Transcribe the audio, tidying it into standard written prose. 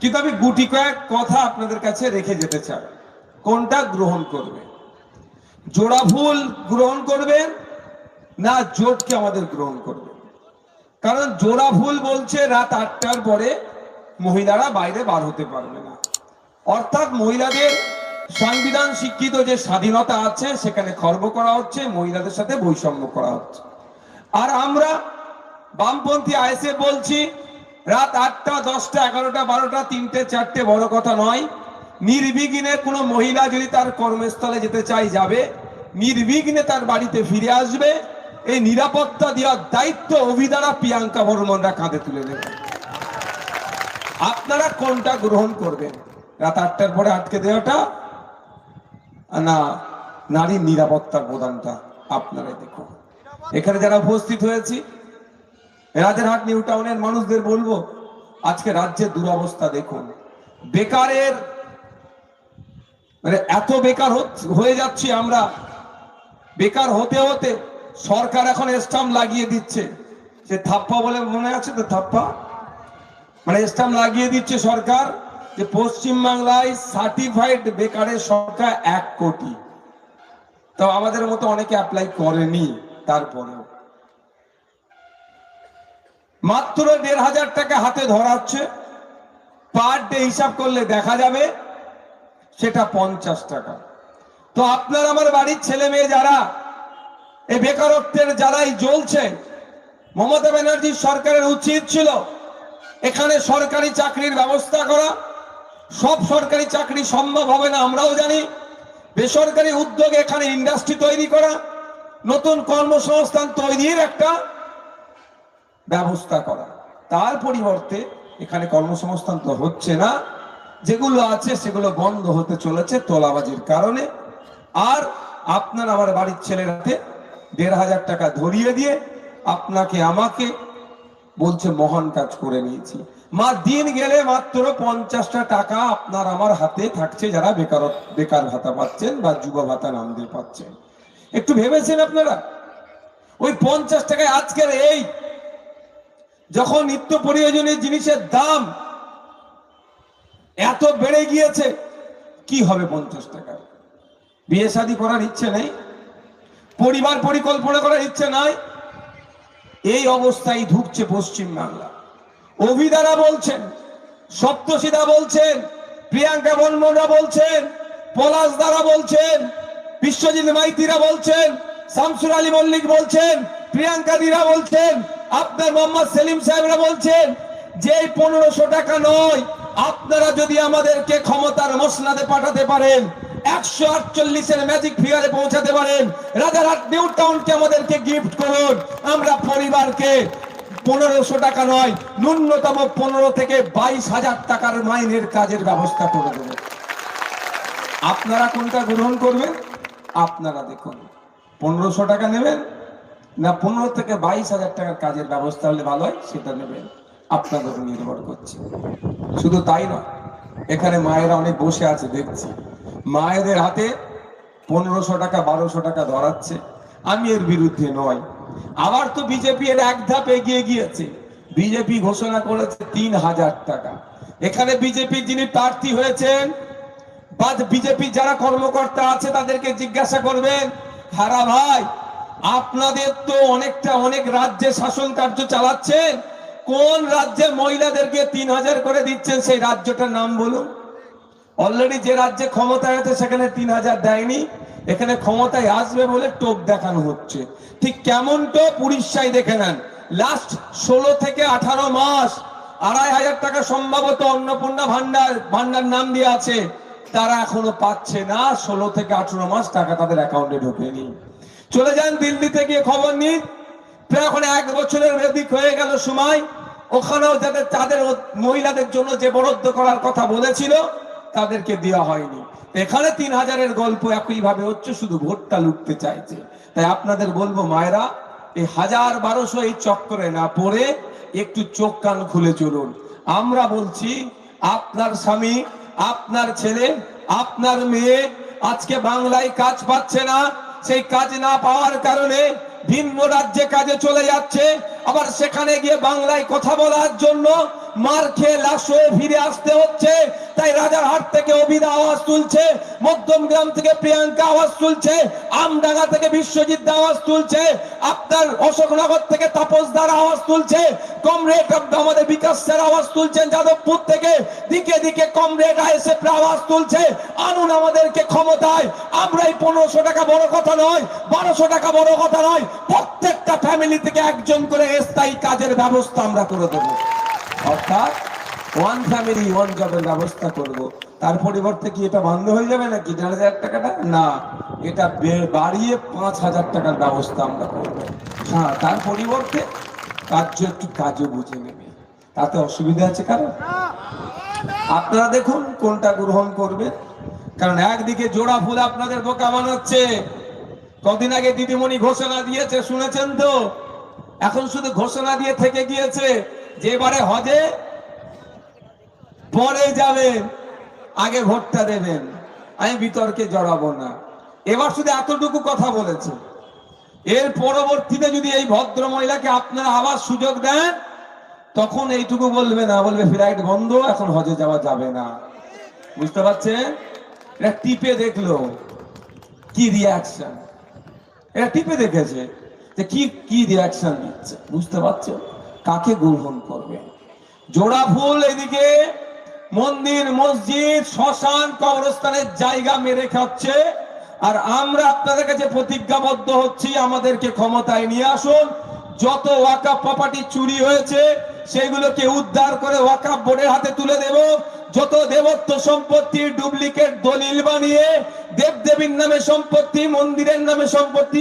কিন্তু আমি গুটি কয়েক কথা আপনাদের কাছে রেখে যেতে চাই। কোনটা গ্রহণ করবে? জোড়া ফুল গ্রহণ করবেন না জোটকে আমাদের গ্রহণ করবে? কারণ জোড়া ফুল বলছে রাত 8টার পরে মহিলারা বাইরে বার হতে পারবে না, অর্থাৎ মহিলাদের সংবিধান স্বীকৃত যে স্বাধীনতা আছে সেখানে খর্ব করা হচ্ছে, মহিলাদের সাথে বৈষম্য করা হচ্ছে। আর আমরা বামপন্থী আইএসএফ বলছি রাত 8টা 10টা 11টা 12টা 3টে 4টে বড় কথা নয়, নির্বিঘ্নে কোনো মহিলা যদি তার কর্মস্থলে যেতে চায় যাবে, নির্বিঘ্নে তার বাড়িতে ফিরে আসবে। এই নিরাপত্তা দেওয়ার দায়িত্ব অভিধারা প্রিয়াঙ্কা বর্মনরা কাঁধে তুলে নেবে। আপনারা কোনটা গ্রহণ করবেন? রাত 8টার পরে আটকে দেওয়াটা না নারীর নিরাপত্তার প্রদানটা? আপনারাই দেখুন। এখানে যারা উপস্থিত হয়েছি রাজারহাট নিউ টাউনের মানুষদের বলবো, আজকে রাজ্যের দুরবস্থা দেখুন। বেকারের মানে এত বেকার হয়ে যাচ্ছি আমরা, বেকার হতে হতে সরকার এখন স্টাম্প লাগিয়ে দিচ্ছে, সে থাপ্পা বলে মনে আছে তো, থাপ্পা মানে স্টাম্প লাগিয়ে দিচ্ছে সরকার যে পশ্চিমবাংলায় সার্টিফাইড বেকারের সংখ্যা 1 কোটি। তো আমাদের মতো অনেকে অ্যাপ্লাই করেনি, তারপরেও মাত্র 1,500 টাকা হাতে ধরাচ্ছে। পার ডে হিসাব করলে দেখা যাবে সেটা 50 টাকা। তো আপনার আমার বাড়ির ছেলে মেয়ে যারা এই বেকারত্বের জ্বালায় জ্বলছে, মমতা ব্যানার্জির সরকারের উচিত ছিল এখানে সরকারি চাকরির ব্যবস্থা করা। সব সরকারি চাকরি সম্ভব হবে না আমরাও জানি, বেসরকারি উদ্যোগে এখানে ইন্ডাস্ট্রি তৈরি করা, নতুন কর্মসংস্থান তৈরির একটা ব্যবস্থা করা। তার পরিবর্তে এখানে কর্মসংস্থান তো হচ্ছে না, যেগুলো আছে সেগুলো বন্ধ হতে চলেছে তোলাবাজির কারণে। আর আপনার আমার বাড়ির ছেলেরাতে 1,500 টাকা ধরিয়ে দিয়ে আপনাকে আমাকে বলছে মহান কাজ করে নিয়েছি। দিন গেলে মাত্র 50টা টাকা আপনার আমার হাতে থাকছে, যারা বেকার ভাতা পাচ্ছেন বা যুব ভাতা নাম দিয়ে পাচ্ছেন। একটু ভেবেছেন আপনারা? ওই 50 টাকায় আজকের এই যখন নিত্য প্রয়োজনীয় জিনিসের দাম এত বেড়ে গিয়েছে, কি হবে 50 টাকা? বিয়ে শাদী করার ইচ্ছে নেই, পরিবার পরিকল্পনা করার ইচ্ছে নাই। এই অবস্থায় ঢুকছে পশ্চিমবাংলা। অভিধারা বলছেন, সপ্তশীদা বলছেন, প্রিয়াঙ্কা বর্মনরা বলছেন, পলাশ দ্বারা বলছেন, বিশ্বজিৎ মাইতিরা বলছেন, শামসুর আলী মল্লিক বলছেন, প্রিয়াঙ্কা দিরা বলছেন, আপনার মোহাম্মদ সেলিম সাহেবরা বলছেন যে 1500 টাকা নয়, আপনারা যদি আমাদেরকে ক্ষমতার মসনাদে পাঠাতে পারেন, 148-এর ম্যাজিক ফিগারে পৌঁছাতে পারেন, রাজারহাট নিউ টাউনকে আমাদেরকে গিফট করুন। আমরা পরিবারকে 1500 টাকা নয়, ন্যূনতম 15 থেকে 22,000 টাকার মাইনের কাজের ব্যবস্থা করে দেব। আপনারা কোনটা গ্রহণ করবেন? আপনারা দেখুন, 1500 টাকা নেবেন না 15 থেকে 22,000 টাকার কাজের ব্যবস্থা হলে ভালো হয় সেটা নেবেন, আপনাদের উপর নির্ভর করছে। শুধু তাই নয়, এখানে মায়েরা অনেক বসে আছে দেখছি, মায়েদের হাতে 1500 টাকা 1200 টাকা ধরাচ্ছে। আমি এর বিরুদ্ধে নয়। আবার তো বিজেপি এর এক ধাপ এগিয়ে গিয়েছে, বিজেপি ঘোষণা করেছে 3,000 টাকা। এখানে বিজেপি যিনি প্রার্থী হয়েছেন বা বিজেপি যারা কর্মকর্তা আছে তাদেরকে জিজ্ঞাসা করবেন, হারা ভাই আপনাদের তো অনেক রাজ্যে শাসন কার্য চালাচ্ছেন, কোন রাজ্যে মহিলাদেরকে 3,000 করে দিচ্ছেন সেই রাজ্যটার নাম বলুন। অলরেডি যে রাজ্যে ক্ষমতায় আছে সেখানে 3,000 দেয়নি, এখানে ক্ষমতায় আসবে বলে টোপ দেখানো হচ্ছে। ঠিক কেমন টোপ? উড়িষ্যায় দেখে নেন, লাস্ট 16 থেকে 18 মাস 2,500 টাকা সম্ভবত অন্নপূর্ণা ভান্ডার নাম দিয়ে আছে, তারা এখনো পাচ্ছে না। 16 থেকে 18 মাস টাকা তাদের অ্যাকাউন্টে ঢোকেনি। চলে যান দিল্লিতে গিয়ে খবর নিন, প্রায় এখন 1 বছরের বেশি হয়ে গেল সময়, ওখানেও তাদের মহিলাদের জন্য যে বরাদ্দ করার কথা বলেছিল তাদেরকে দেওয়া হয়নি। এখানে 3,000-এর গল্প একইভাবে হচ্ছে, শুধু ভোটটা লুটতে চাইছে। তাই আপনাদের বলবো মায়েরা, এই 1,000-1,200 এই চক্করে না পড়ে একটু চোখ কান খুলে চলুন। আমরা বলছি আপনার স্বামী, আপনার ছেলে, আপনার মেয়ে আজকে বাংলায় কাজ পাচ্ছে না, সেই কাজ না পাওয়ার কারণে ভিন্ন রাজ্যে কাজে চলে যাচ্ছে, আবার সেখানে গিয়ে বাংলায় কথা বলার জন্য মার খেয়ে লাশ হয়ে ফিরে আসতে হচ্ছে। তাই রাজারহাট থেকে অভিদা আওয়াজ তুলছে, মধ্যমগ্রাম থেকে প্রিয়াঙ্কা আওয়াজ তুলছে, আমডাঙ্গা থেকে বিশ্বজিৎ আওয়াজ তুলছে, আপনার অশোকনগর থেকে তাপসদার আওয়াজ তুলছে, কমরেড আমাদের বিকাশ স্যার আওয়াজ তুলছেন যাদবপুর থেকে, দিকে দিকে কমরেড আইএসএফ আওয়াজ তুলছে, আনুন আমাদেরকে ক্ষমতায়। আমরা এই 1500 টাকা বড় কথা নয়, 1200 টাকা বড় কথা নয়, প্রত্যেকটা ফ্যামিলি থেকে একজন করে স্থায়ী কাজের ব্যবস্থা আমরা করে দেবো। অর্থাৎ ওয়ান ফ্যামিলি ওয়ান জবের ব্যবস্থা করব। তার পরিবর্তে কি এটা বন্ধ হয়ে যাবে নাকি 4,000 টাকাটা? না, এটা বাড়িয়ে 5,000 টাকার ব্যবস্থা আমরা করব। হ্যাঁ, তার পরিবর্তে একটু কাজও বুঝে নেবে, তাতে অসুবিধা আছে কারণ? আপনারা দেখুন কোনটা গ্রহণ করবে। কারণ একদিকে জোড়া ফুল আপনাদের বোকা বানাচ্ছে। কদিন আগে দিদিমণি ঘোষণা দিয়েছে, শুনেছেন তো? এখন শুধু ঘোষণা দিয়ে থেকে গিয়েছে যে এবারে হজে পরে যাবেন, আগে ভোটটা দেবেন। আমি বিতর্কে জড়াবো না। এবার শুধু এতটুকু কথা বলেছে, এর পরবর্তীতে যদি এই ভদ্র মহিলাকে আপনারা আবার সুযোগ দেন, তখন এইটুকু বলবে না, বলবে ফ্লাইট বন্ধ, এখন হজে যাওয়া যাবে না। বুঝতে পারছেন? এটা টিপে দেখলো কি রিয়াকশন, এটা টিপে দেখেছে যে কি রিয়াকশন দিচ্ছে। বুঝতে পারছো কাকে গ্রহণ করবে? জোড়া ফুল এদিকে মন্দির, মসজিদ, শ্মশান, কবরস্থানের জায়গা মেরে খাচ্ছে, আর আমরা আপনাদের কাছে প্রতিজ্ঞাবদ্ধ হচ্ছি, আমাদেরকে ক্ষমতায় নিয়ে আসুন। যত ওয়াকফ প্রপার্টি চুরি হয়েছে সেগুলোকে উদ্ধার করে ওয়াকফ বোর্ডের হাতে তুলে দেব। যত দেবত্ব সম্পত্তির ডুপ্লিকেট দলিল বানিয়ে দেবদেবীর নামে সম্পত্তি, মন্দিরের নামে সম্পত্তি